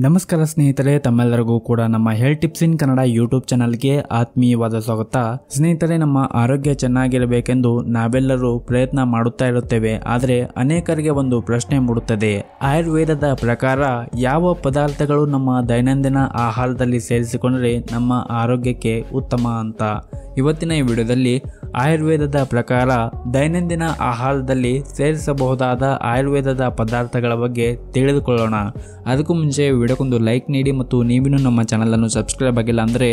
ನಮಸ್ಕಾರ ಸ್ನೇಹಿತರೆ, ತಮ್ಮೆಲ್ಲರಿಗೂ ಕೂಡ ನಮ್ಮ ಹೆಲ್ತ್ ಟಿಪ್ಸ್ ಇನ್ ಕನ್ನಡ ಯೂಟ್ಯೂಬ್ ಚಾನಲ್ಗೆ ಆತ್ಮೀಯವಾದ ಸ್ವಾಗತ. ಸ್ನೇಹಿತರೆ, ನಮ್ಮ ಆರೋಗ್ಯ ಚೆನ್ನಾಗಿರಬೇಕೆಂದು ನಾವೆಲ್ಲರೂ ಪ್ರಯತ್ನ ಮಾಡುತ್ತಾ ಇರುತ್ತೇವೆ. ಆದರೆ ಅನೇಕರಿಗೆ ಒಂದು ಪ್ರಶ್ನೆ ಮೂಡುತ್ತದೆ, ಆಯುರ್ವೇದದ ಪ್ರಕಾರ ಯಾವ ಪದಾರ್ಥಗಳು ನಮ್ಮ ದೈನಂದಿನ ಆಹಾರದಲ್ಲಿ ಸೇರಿಸಿಕೊಂಡರೆ ನಮ್ಮ ಆರೋಗ್ಯಕ್ಕೆ ಉತ್ತಮ ಅಂತ. ಇವತ್ತಿನ ಈ ವಿಡಿಯೋದಲ್ಲಿ ಆಯುರ್ವೇದದ ಪ್ರಕಾರ ದೈನಂದಿನ ಆಹಾರದಲ್ಲಿ ಸೇರಿಸಬಹುದಾದ ಆಯುರ್ವೇದದ ಪದಾರ್ಥಗಳ ಬಗ್ಗೆ ತಿಳಿದುಕೊಳ್ಳೋಣ. ಅದಕ್ಕೂ ಮುಂಚೆ ವಿಡಿಯೋಕ್ಕೊಂದು ಲೈಕ್ ನೀಡಿ ಮತ್ತು ನೀವಿನ್ನೂ ನಮ್ಮ ಚಾನಲನ್ನು ಸಬ್ಸ್ಕ್ರೈಬ್ ಆಗಿಲ್ಲ ಅಂದರೆ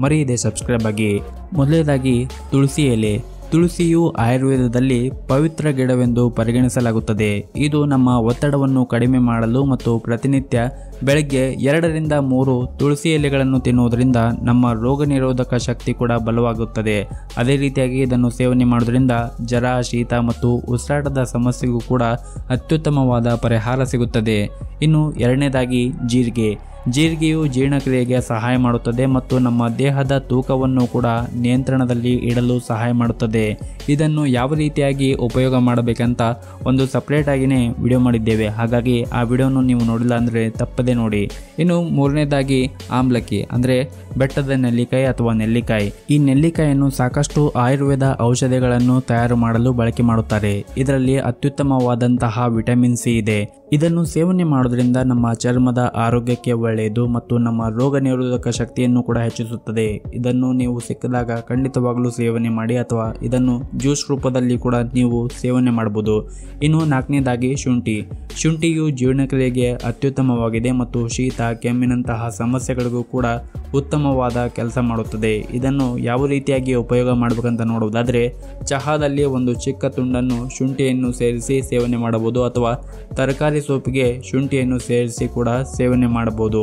ಮರೆಯದೆ ಸಬ್ಸ್ಕ್ರೈಬ್ ಆಗಿ. ಮೊದಲನೇದಾಗಿ ತುಳಸಿ ಎಲೆ. ತುಳಸಿಯು ಆಯುರ್ವೇದದಲ್ಲಿ ಪವಿತ್ರ ಗಿಡವೆಂದು ಪರಿಗಣಿಸಲಾಗುತ್ತದೆ. ಇದು ನಮ್ಮ ಒತ್ತಡವನ್ನು ಕಡಿಮೆ ಮಾಡಲು ಮತ್ತು ಪ್ರತಿನಿತ್ಯ ಬೆಳಗ್ಗೆ 2 ರಿಂದ 3 ತುಳಸಿ ಎಲೆಗಳನ್ನು ತಿನ್ನುವುದರಿಂದ ನಮ್ಮ ರೋಗ ನಿರೋಧಕ ಶಕ್ತಿ ಕೂಡ ಬಲವಾಗುತ್ತದೆ. ಅದೇ ರೀತಿಯಾಗಿ ಇದನ್ನು ಸೇವನೆ ಮಾಡೋದ್ರಿಂದ ಜ್ವರ, ಶೀತ ಮತ್ತು ಉಸಿರಾಟದ ಸಮಸ್ಯೆಗೂ ಕೂಡ ಅತ್ಯುತ್ತಮವಾದ ಪರಿಹಾರ ಸಿಗುತ್ತದೆ. ಇನ್ನು ಎರಡನೇದಾಗಿ ಜೀರಿಗೆ. ಜೀರಿಗೆಯು ಜೀರ್ಣಕ್ರಿಯೆಗೆ ಸಹಾಯ ಮಾಡುತ್ತದೆ ಮತ್ತು ನಮ್ಮ ದೇಹದ ತೂಕವನ್ನು ಕೂಡ ನಿಯಂತ್ರಣದಲ್ಲಿ ಇಡಲು ಸಹಾಯ ಮಾಡುತ್ತದೆ. ಇದನ್ನು ಯಾವ ರೀತಿಯಾಗಿ ಉಪಯೋಗ ಮಾಡಬೇಕಂತ ಒಂದು ಸಪ್ರೇಟ್ ಆಗಿನೇ ವಿಡಿಯೋ ಮಾಡಿದ್ದೇವೆ. ಹಾಗಾಗಿ ಆ ವಿಡಿಯೋನು ನೀವು ನೋಡಿಲ್ಲ ಅಂದರೆ ತಪ್ಪದೆ ನೋಡಿ. ಇನ್ನು ಮೂರನೇದಾಗಿ ಆಮ್ಲಕ್ಕಿ ಅಂದರೆ ಬೆಟ್ಟದ ನೆಲ್ಲಿಕಾಯಿ ಅಥವಾ ನೆಲ್ಲಿಕಾಯಿ. ಈ ನೆಲ್ಲಿಕಾಯಿಯನ್ನು ಸಾಕಷ್ಟು ಆಯುರ್ವೇದ ಔಷಧಿಗಳನ್ನು ತಯಾರು ಮಾಡಲು ಬಳಕೆ ಮಾಡುತ್ತಾರೆ. ಇದರಲ್ಲಿ ಅತ್ಯುತ್ತಮವಾದಂತಹ ವಿಟಮಿನ್ ಸಿ ಇದೆ. ಇದನ್ನು ಸೇವನೆ ಮಾಡೋದ್ರಿಂದ ನಮ್ಮ ಚರ್ಮದ ಆರೋಗ್ಯಕ್ಕೆ ಒಳ್ಳೆಯದು ಮತ್ತು ನಮ್ಮ ರೋಗ ನಿರೋಧಕ ಶಕ್ತಿಯನ್ನು ಕೂಡ ಹೆಚ್ಚಿಸುತ್ತದೆ. ಇದನ್ನು ನೀವು ಸಿಕ್ಕಿದಾಗ ಖಂಡಿತವಾಗಲೂ ಸೇವನೆ ಮಾಡಿ, ಅಥವಾ ಇದನ್ನು ಜ್ಯೂಸ್ ರೂಪದಲ್ಲಿ ಕೂಡ ನೀವು ಸೇವನೆ ಮಾಡಬಹುದು. ಇನ್ನು ನಾಲ್ಕನೇದಾಗಿ ಶುಂಠಿ. ಶುಂಠಿಯು ಜೀರ್ಣಕ್ರಿಯೆಗೆ ಅತ್ಯುತ್ತಮವಾಗಿದೆ ಮತ್ತು ಶೀತ, ಕೆಮ್ಮಿನಂತಹ ಸಮಸ್ಯೆಗಳಿಗೂ ಕೂಡ ಉತ್ತಮವಾದ ಕೆಲಸ ಮಾಡುತ್ತದೆ. ಇದನ್ನು ಯಾವ ರೀತಿಯಾಗಿ ಉಪಯೋಗ ಮಾಡಬೇಕಂತ ನೋಡುವುದಾದರೆ, ಚಹಾದಲ್ಲಿ ಒಂದು ಚಿಕ್ಕ ತುಂಡನ್ನು ಶುಂಠಿಯನ್ನು ಸೇರಿಸಿ ಸೇವನೆ ಮಾಡಬಹುದು, ಅಥವಾ ತರಕಾರಿ ಸೊಪ್ಪಿಗೆ ಶುಂಠಿಯನ್ನು ಸೇರಿಸಿ ಕೂಡ ಸೇವನೆ ಮಾಡಬಹುದು.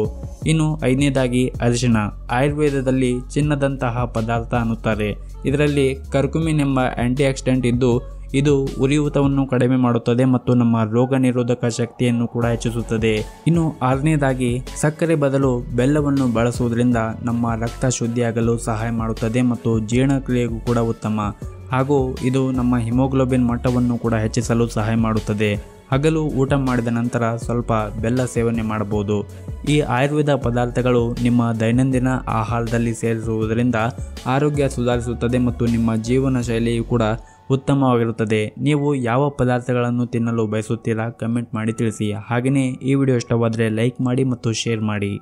ಇನ್ನು ಐದನೇದಾಗಿ ಅರಿಶಿಣ. ಆಯುರ್ವೇದದಲ್ಲಿ ಚಿನ್ನದಂತಹ ಪದಾರ್ಥ ಅನ್ನುತ್ತಾರೆ. ಇದರಲ್ಲಿ ಕರ್ಕುಮಿನ್ ಎಂಬ ಆಂಟಿ ಆಕ್ಸಿಡೆಂಟ್ ಇದ್ದು ಇದು ಉರಿಯೂತವನ್ನು ಕಡಿಮೆ ಮಾಡುತ್ತದೆ ಮತ್ತು ನಮ್ಮ ರೋಗ ನಿರೋಧಕ ಶಕ್ತಿಯನ್ನು ಕೂಡ ಹೆಚ್ಚಿಸುತ್ತದೆ. ಇನ್ನು ಆರನೇದಾಗಿ ಸಕ್ಕರೆ ಬದಲು ಬೆಲ್ಲವನ್ನು ಬಳಸುವುದರಿಂದ ನಮ್ಮ ರಕ್ತ ಶುದ್ಧಿಯಾಗಲು ಸಹಾಯ ಮಾಡುತ್ತದೆ ಮತ್ತು ಜೀರ್ಣಕ್ರಿಯೆಗೂ ಕೂಡ ಉತ್ತಮ. ಹಾಗೂ ಇದು ನಮ್ಮ ಹಿಮೋಗ್ಲೋಬಿನ್ ಮಟ್ಟವನ್ನು ಕೂಡ ಹೆಚ್ಚಿಸಲು ಸಹಾಯ ಮಾಡುತ್ತದೆ. ಹಗಲು ಊಟ ಮಾಡಿದ ನಂತರ ಸ್ವಲ್ಪ ಬೆಲ್ಲ ಸೇವನೆ ಮಾಡಬಹುದು. ಈ ಆಯುರ್ವೇದ ಪದಾರ್ಥಗಳು ನಿಮ್ಮ ದೈನಂದಿನ ಆಹಾರದಲ್ಲಿ ಸೇರಿಸುವುದರಿಂದ ಆರೋಗ್ಯ ಸುಧಾರಿಸುತ್ತದೆ ಮತ್ತು ನಿಮ್ಮ ಜೀವನ ಶೈಲಿಯು ಕೂಡ ಉತ್ತಮವಾಗಿರುತ್ತದೆ. ನೀವು ಯಾವ ಪದಾರ್ಥಗಳನ್ನು ತಿನ್ನಲು ಬಯಸುತ್ತೀರಾ ಕಮೆಂಟ್ ಮಾಡಿ ತಿಳಿಸಿ. ಹಾಗೆಯೇ ಈ ವಿಡಿಯೋ ಇಷ್ಟವಾದರೆ ಲೈಕ್ ಮಾಡಿ ಮತ್ತು ಶೇರ್ ಮಾಡಿ.